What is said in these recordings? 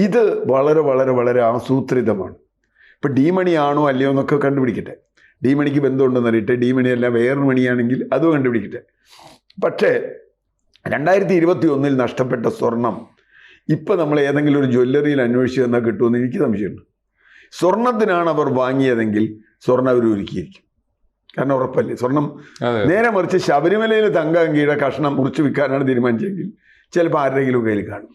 ഇത് വളരെ വളരെ വളരെ ആസൂത്രിതമാണ്. ഇപ്പം ഡി മണി ആണോ അല്ലയോ എന്നൊക്കെ കണ്ടുപിടിക്കട്ടെ. ഡി മണിക്ക് ബന്ധമുണ്ടെന്ന് അറിയട്ടെ. ഡി മണിയല്ല വേറൊരു മണിയാണെങ്കിൽ അതും കണ്ടുപിടിക്കട്ടെ. പക്ഷേ 2021 നഷ്ടപ്പെട്ട സ്വർണം ഇപ്പം നമ്മൾ ഏതെങ്കിലും ഒരു ജ്വല്ലറിയിൽ അന്വേഷിച്ച് തന്നാൽ കിട്ടുമെന്ന് എനിക്ക് സംശയമുണ്ട്. സ്വർണത്തിനാണ് അവർ വാങ്ങിയതെങ്കിൽ സ്വർണ്ണം അവർ ഒരുക്കിയിരിക്കും. കാരണം ഉറപ്പല്ലേ സ്വർണം. നേരെ മറിച്ച് ശബരിമലയിൽ തങ്കഅങ്കിയുടെ കഷ്ണം മുറിച്ച് വിൽക്കാനാണ് തീരുമാനിച്ചെങ്കിൽ ചിലപ്പോൾ ആരുടെയെങ്കിലും കയ്യിൽ കാണും.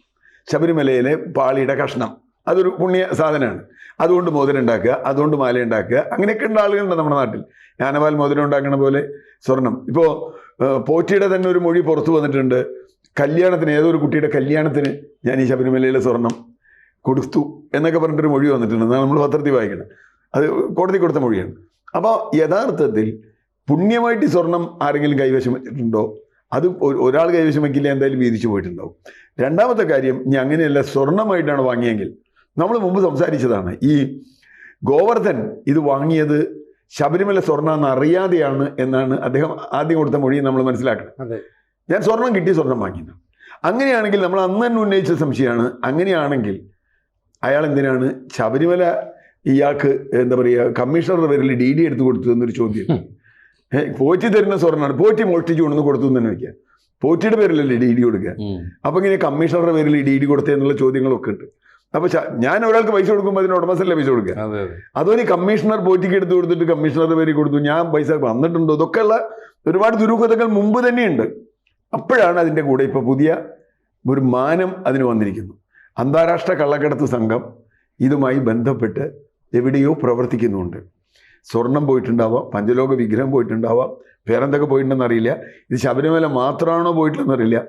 ശബരിമലയിലെ പാളിയുടെ കഷ്ണം അതൊരു പുണ്യ സാധനമാണ്. അതുകൊണ്ട് മോതിരം ഉണ്ടാക്കുക, അതുകൊണ്ട് മാല ഉണ്ടാക്കുക, അങ്ങനെയൊക്കെ ഉള്ള ആളുകളുണ്ട് നമ്മുടെ നാട്ടിൽ. ജ്ഞാനപാൽ മോതിരം ഉണ്ടാക്കുന്ന പോലെ സ്വർണം. ഇപ്പോൾ പോറ്റിയുടെ തന്നെ ഒരു മൊഴി പുറത്തു വന്നിട്ടുണ്ട്. കല്യാണത്തിന്, ഏതൊരു കുട്ടിയുടെ കല്യാണത്തിന് ഞാൻ ഈ ശബരിമലയിലെ സ്വർണം കൊടുത്തു എന്നൊക്കെ പറഞ്ഞിട്ടൊരു മൊഴി വന്നിട്ടുണ്ട്. എന്നാണ് നമ്മൾ പത്രത്തിൽ വായിക്കണം. അത് കോടതി കൊടുത്ത മൊഴിയാണ്. അപ്പോൾ യഥാർത്ഥത്തിൽ പുണ്യമായിട്ട് ഈ സ്വർണം ആരെങ്കിലും കൈവശം വെച്ചിട്ടുണ്ടോ? അത് ഒരാൾ കൈവശം വയ്ക്കില്ല, എന്തായാലും വീതിച്ചു പോയിട്ടുണ്ടാവും. രണ്ടാമത്തെ കാര്യം, ഇനി അങ്ങനെയല്ല സ്വർണമായിട്ടാണ് വാങ്ങിയെങ്കിൽ, നമ്മൾ മുമ്പ് സംസാരിച്ചതാണ്, ഈ ഗോവർദ്ധൻ ഇത് വാങ്ങിയത് ശബരിമല സ്വർണ്ണം എന്ന് അറിയാതെയാണ് എന്നാണ് അദ്ദേഹം ആദ്യം കൊടുത്ത മൊഴി നമ്മൾ മനസ്സിലാക്കണം. ഞാൻ സ്വർണം കിട്ടി, സ്വർണം വാങ്ങിയത്. അങ്ങനെയാണെങ്കിൽ നമ്മൾ അന്ന് തന്നെ ഉന്നയിച്ച സംശയമാണ്, അങ്ങനെയാണെങ്കിൽ അയാൾ എന്തിനാണ് ശബരിമല ഇയാൾക്ക് എന്താ പറയുക കമ്മീഷണറുടെ പേരിൽ DD എടുത്ത് കൊടുത്തു എന്നൊരു ചോദ്യം. പോറ്റി തരുന്ന സ്വർണ്ണമാണ്, പോറ്റി മോഷ്ടിച്ചു കൊണ്ടു കൊടുത്തു എന്ന് തന്നെ വയ്ക്കുക. പോറ്റിയുടെ പേരിലല്ലേ DD കൊടുക്കുക. അപ്പം ഇങ്ങനെ കമ്മീഷണറുടെ പേരിൽ DD കൊടുത്തതെന്നുള്ള ചോദ്യങ്ങളൊക്കെ ഉണ്ട്. അപ്പോൾ ഞാൻ ഒരാൾക്ക് പൈസ കൊടുക്കുമ്പോൾ അതിന് ഉടമസ്ഥല്ലേ പൈസ കൊടുക്കുക. അതുപോലെ കമ്മീഷണർ പോറ്റിക്ക് എടുത്ത് കൊടുത്തിട്ട് കമ്മീഷണറുടെ പേരിൽ കൊടുത്തു, ഞാൻ പൈസ വന്നിട്ടുണ്ടോ, ഇതൊക്കെയുള്ള ഒരുപാട് ദുരൂഹതകൾ മുമ്പ് തന്നെയുണ്ട്. അപ്പോഴാണ് അതിൻ്റെ കൂടെ ഇപ്പോൾ പുതിയ ഒരു മാനം അതിന് വന്നിരിക്കുന്നു. അന്താരാഷ്ട്ര കള്ളക്കടത്ത് സംഘം ഇതുമായി ബന്ധപ്പെട്ട് എവിടെയോ പ്രവർത്തിക്കുന്നുണ്ട്. സ്വർണം പോയിട്ടുണ്ടാവാം, പഞ്ചലോക വിഗ്രഹം പോയിട്ടുണ്ടാവാം, വേറെന്തൊക്കെ പോയിട്ടുണ്ടെന്ന് അറിയില്ല. ഇത് ശബരിമല മാത്രമാണോ പോയിട്ടുണ്ടെന്ന് അറിയില്ല.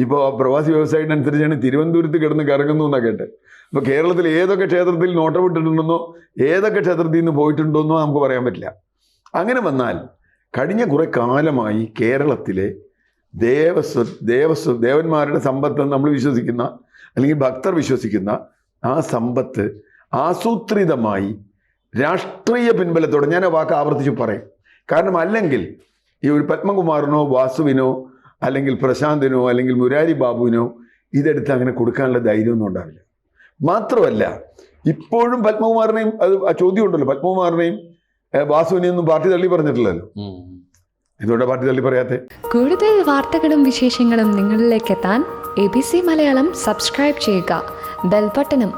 ഇപ്പോൾ പ്രവാസി വ്യവസായത്തിനനുസരിച്ചാണ് തിരുവനന്തപുരത്ത് കിടന്ന് കറങ്ങുന്നു എന്നാണ് കേട്ട്. ഇപ്പോൾ കേരളത്തിൽ ഏതൊക്കെ ക്ഷേത്രത്തിൽ നോട്ടം വിട്ടിട്ടുണ്ടെന്നോ ഏതൊക്കെ ക്ഷേത്രത്തിൽ നിന്ന് പോയിട്ടുണ്ടോന്നോ നമുക്ക് പറയാൻ പറ്റില്ല. അങ്ങനെ വന്നാൽ കഴിഞ്ഞ കുറേ കാലമായി കേരളത്തിലെ ദേവന്മാരുടെ സമ്പത്ത് നമ്മൾ വിശ്വസിക്കുന്ന, അല്ലെങ്കിൽ ഭക്തർ വിശ്വസിക്കുന്ന ആ സമ്പത്ത് ആസൂത്രിതമായി രാഷ്ട്രീയ പിൻബലത്തോടെ, ഞാൻ ആ വാക്ക് ആവർത്തിച്ച് പറയും. കാരണം അല്ലെങ്കിൽ ഈ ഒരു പത്മകുമാറിനോ വാസുവിനോ അല്ലെങ്കിൽ പ്രശാന്തിനോ അല്ലെങ്കിൽ മുരാരി ബാബുവിനോ ഇതെടുത്ത് അങ്ങനെ കൊടുക്കാനുള്ള ധൈര്യമൊന്നും ഉണ്ടാവില്ല. മാത്രമല്ല ഇപ്പോഴും പത്മകുമാറിനെയും, അത് ആ ചോദ്യം ഉണ്ടല്ലോ, പത്മകുമാറിനെയും വാസുവിനെയും ഒന്നും പാർട്ടി തള്ളി പറഞ്ഞിട്ടില്ലല്ലോ. എന്തുകൊണ്ടാണ് പാർട്ടി തള്ളി പറയാത്തെ? കൂടുതൽ വാർത്തകളും വിശേഷങ്ങളും നിങ്ങളിലേക്ക് എത്താൻ ABC മലയാളം സബ്സ്ക്രൈബ് ചെയ്യുക, ബെൽബട്ടനും